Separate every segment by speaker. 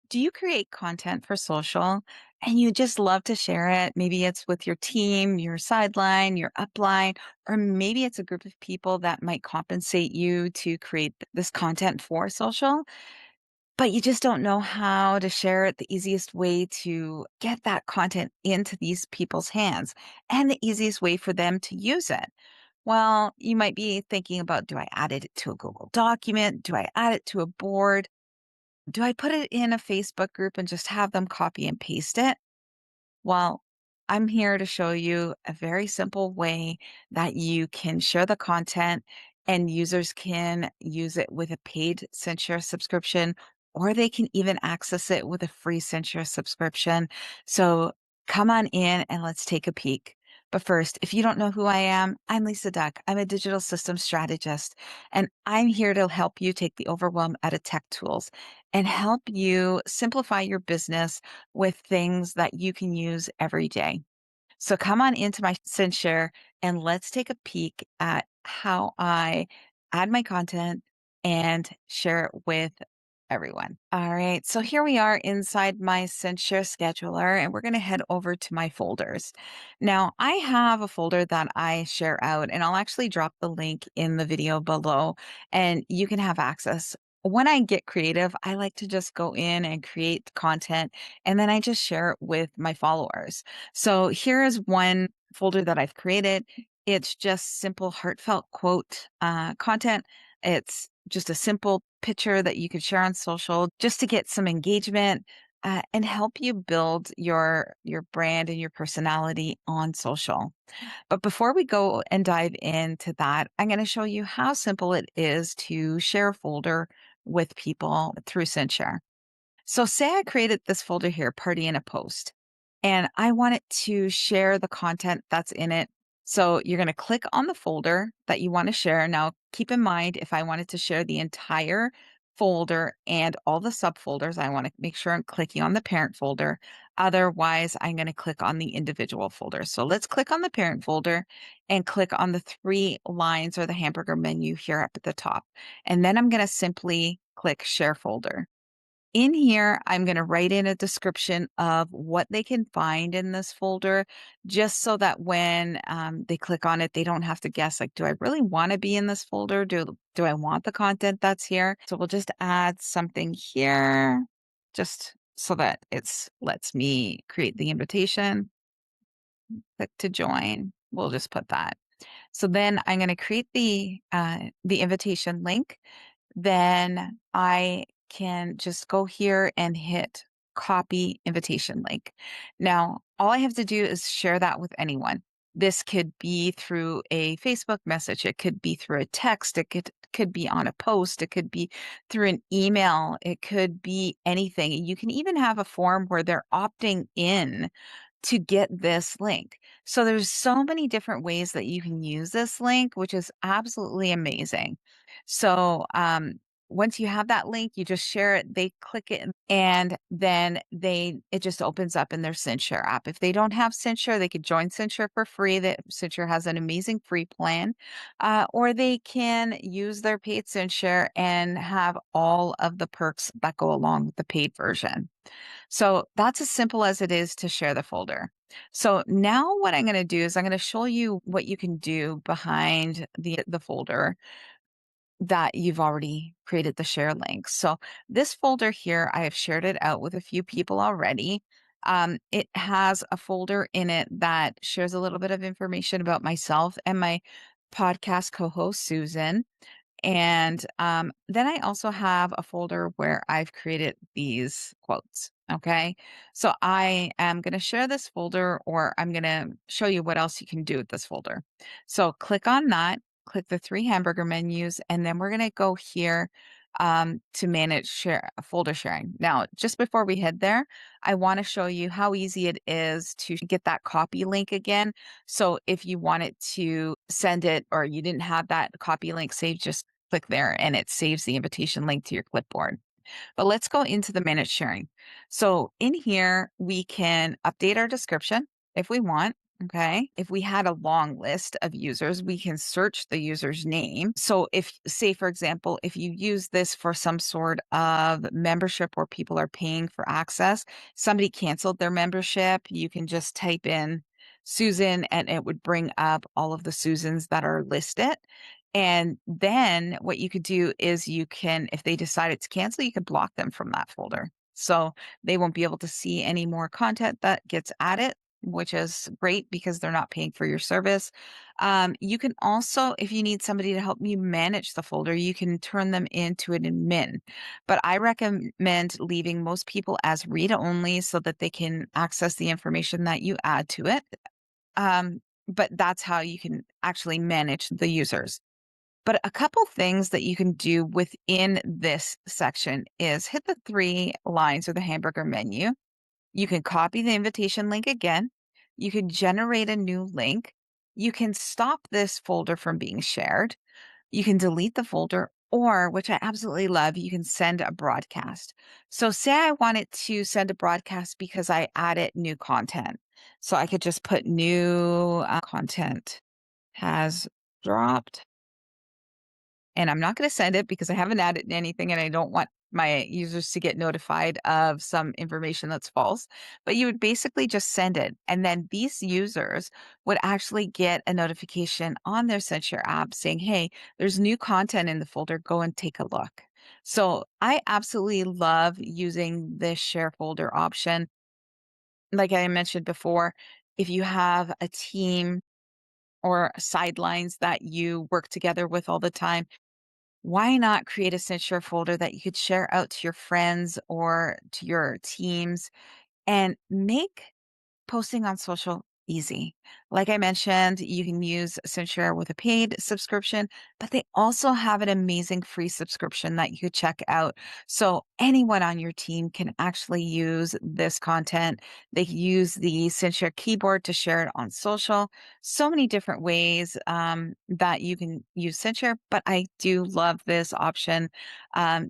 Speaker 1: Do you create content for social and you just love to share it? Maybe it's with your team, your sideline, your upline, or maybe it's a group of people that might compensate you to create this content for social, but you just don't know how to share it, the easiest way to get that content into these people's hands and the easiest way for them to use it. Well, you might be thinking about, do I add it to a Google document? Do I add it to a board? Do I put it in a Facebook group and just have them copy and paste it? Well, I'm here to show you a very simple way that you can share the content and users can use it with a paid CinchShare subscription, or they can even access it with a free CinchShare subscription. So come on in and let's take a peek. But first, if you don't know who I am, I'm Lisa Duck. I'm a digital systems strategist, and I'm here to help you take the overwhelm out of tech tools and help you simplify your business with things that you can use every day. So come on into my SendShare and let's take a peek at how I add my content and share it with everyone. All right. So here we are inside my SendShare scheduler, and we're going to head over to my folders. Now, I have a folder that I share out, and I'll actually drop the link in the video below, and you can have access. When I get creative, I like to just go in and create content, and then I just share it with my followers. So here is one folder that I've created. It's just simple, heartfelt quote content. It's just a simple picture that you could share on social just to get some engagement and help you build your brand and your personality on social. But before we go and dive into that, I'm going to show you how simple it is to share a folder with people through SendShare. So say I created this folder here, party in a post, and I want it to share the content that's in it. So you're going to click on the folder that you want to share. Now, keep in mind, if I wanted to share the entire folder and all the subfolders, I want to make sure I'm clicking on the parent folder. Otherwise, I'm going to click on the individual folder. So let's click on the parent folder and click on the three lines or the hamburger menu here up at the top. And then I'm going to simply click share folder. In here, I'm going to write in a description of what they can find in this folder, just so that when they click on it, they don't have to guess, like, do I really want to be in this folder? Do I want the content that's here? So we'll just add something here, just so that it's lets me create the invitation, click to join. We'll just put that. So then I'm going to create the invitation link. Then I can just go here and hit copy invitation link. Now, all I have to do is share that with anyone. This could be through a Facebook message. It could be through a text. It could be on a post. It could be through an email. It could be anything. You can even have a form where they're opting in to get this link. So there's so many different ways that you can use this link, which is absolutely amazing. So once you have that link, you just share it, they click it, and then it just opens up in their CinchShare app. If they don't have CinchShare, they could join CinchShare for free. That CinchShare has an amazing free plan. Or they can use their paid CinchShare and have all of the perks that go along with the paid version. So that's as simple as it is to share the folder. So now what I'm going to do is I'm going to show you what you can do behind the folder that you've already created the share link. So this folder here, I have shared it out with a few people already. It has a folder in it that shares a little bit of information about myself and my podcast co-host, Susan. And then I also have a folder where I've created these quotes. Okay. So I am going to share this folder, or I'm going to show you what else you can do with this folder. So click on that, click the three hamburger menus, and then we're going to go here to manage folder sharing. Now, just before we head there, I want to show you how easy it is to get that copy link again. So if you wanted to send it or you didn't have that copy link saved, just click there and it saves the invitation link to your clipboard. But let's go into the manage sharing. So in here, we can update our description if we want. Okay. If we had a long list of users, we can search the user's name. So, if, say, for example, if you use this for some sort of membership where people are paying for access, somebody canceled their membership, you can just type in Susan and it would bring up all of the Susans that are listed. And then what you could do is you can, if they decided to cancel, you could block them from that folder. So they won't be able to see any more content that gets added, which is great because they're not paying for your service. You can also, if you need somebody to help you manage the folder, you can turn them into an admin. But I recommend leaving most people as read only so that they can access the information that you add to it. But that's how you can actually manage the users. But a couple things that you can do within this section is hit the three lines or the hamburger menu. You can copy the invitation link again. You can generate a new link. You can stop this folder from being shared. You can delete the folder, or, which I absolutely love, you can send a broadcast. So, say I wanted to send a broadcast because I added new content. So, I could just put new content has dropped, and I'm not gonna send it because I haven't added anything and I don't want my users to get notified of some information that's false. But you would basically just send it. And then these users would actually get a notification on their CinchShare app saying, hey, there's new content in the folder. Go and take a look. So I absolutely love using this share folder option. Like I mentioned before, if you have a team or sidelines that you work together with all the time, why not create a secure folder that you could share out to your friends or to your teams and make posting on social easy. Like I mentioned, you can use CinchShare with a paid subscription, but they also have an amazing free subscription that you could check out. So anyone on your team can actually use this content. They can use the CinchShare keyboard to share it on social. So many different ways that you can use CinchShare, but I do love this option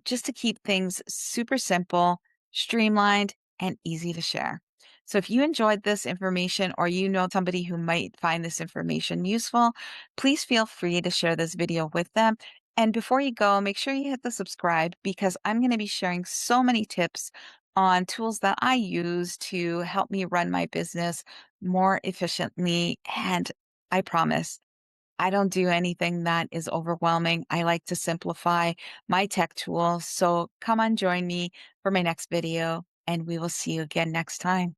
Speaker 1: just to keep things super simple, streamlined, and easy to share. So if you enjoyed this information or you know somebody who might find this information useful, please feel free to share this video with them. And before you go, make sure you hit the subscribe because I'm going to be sharing so many tips on tools that I use to help me run my business more efficiently. And I promise I don't do anything that is overwhelming. I like to simplify my tech tools. So come on, join me for my next video, and we will see you again next time.